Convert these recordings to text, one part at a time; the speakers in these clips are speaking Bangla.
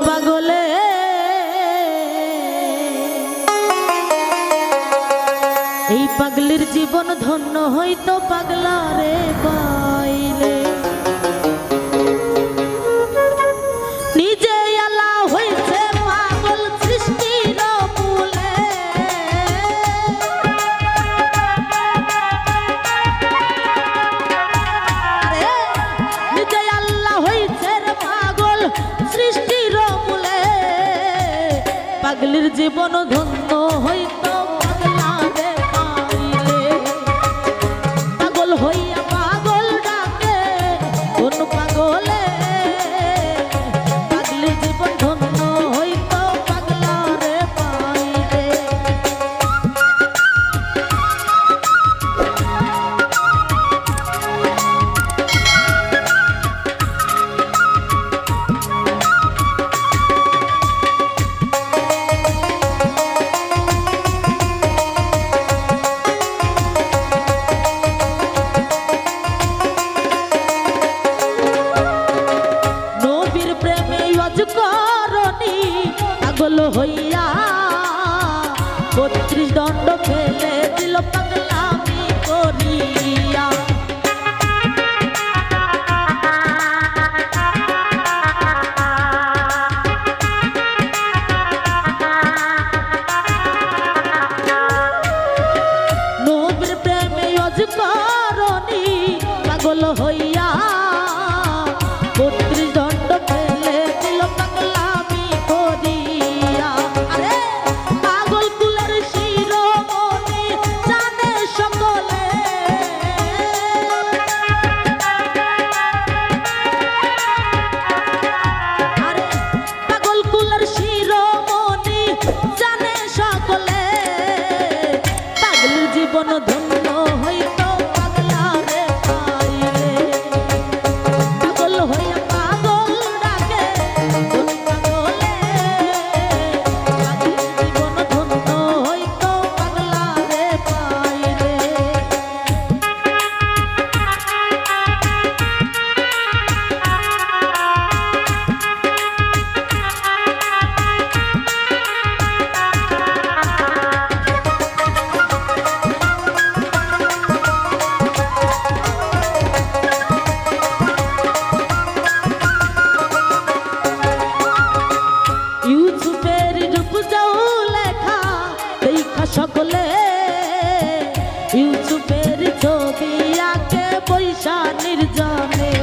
পাগলে এই পাগলির জীবন ধন্য হইতো পাগলা রে পাইলে নিজে আলা হইছে পাগল সৃষ্টির মূলে নিজে আল্লাহ হইছে পাগল সৃষ্টির মূলে পাগলির জীবন ধন্য হইতো পাগলা রে পাইলে পাগল হইয়া পাগল ডাকে কোন পাগলে পাগলির জীবন ধন্য হইতো পাগলা রে পাইলে পাগল হইয়া ৩২ দণ্ড ফেলে দিল পাগলামি করিয়া নবীর প্রেমে অজকরণী পাগল হইয়া ৩২ দণ্ড ফেলে দিল পাগলামি করিয়া আরে পাগল কুলের শিরোমণি জানে সকলে আরে পাগল কুলের শিরোমণি জানে সকলে পাগলের জীবন ধন্য হইতো পাগলা রে পাইলে পাগল হইয়া পাগল ডাকে কোন পাগলে পাগলের জীবন ধন্য হইতো পাগলা রে পাইলে ইউসুফের রূপ যাও লেখা দেখা সকলে ইউসুফের ছবি আঁকে বৈশা নির্জনে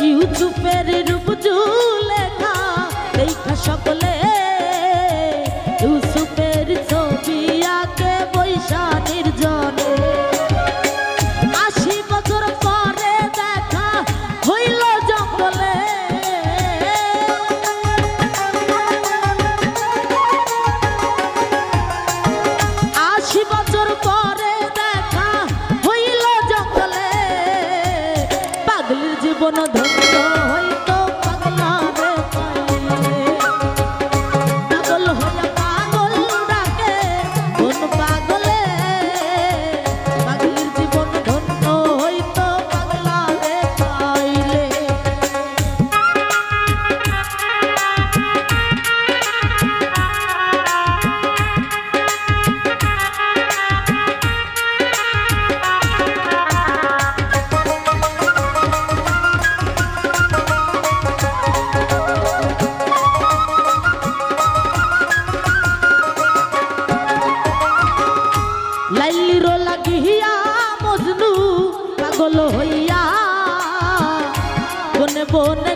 ইউসুফের রূপ লেখা দেখা সকলে ইউসুফের ছবি আঁকে বৈশা নির্জনে ৮০ বছর পরে দেখা হইল জঙ্গলে ৮০ বছর পরে দেখা হইল জঙ্গলে পাগলির জীবন ধন্য হইতো পাগলা রে পাইলে পাগল হইয়া পাগল ডাকে কোন পাগলে পাগলির জীবন ধন্য হইতো পাগলা রে পাইলে লাইলির লাগিয়া মজনু পাগল হইয়া বনে বনে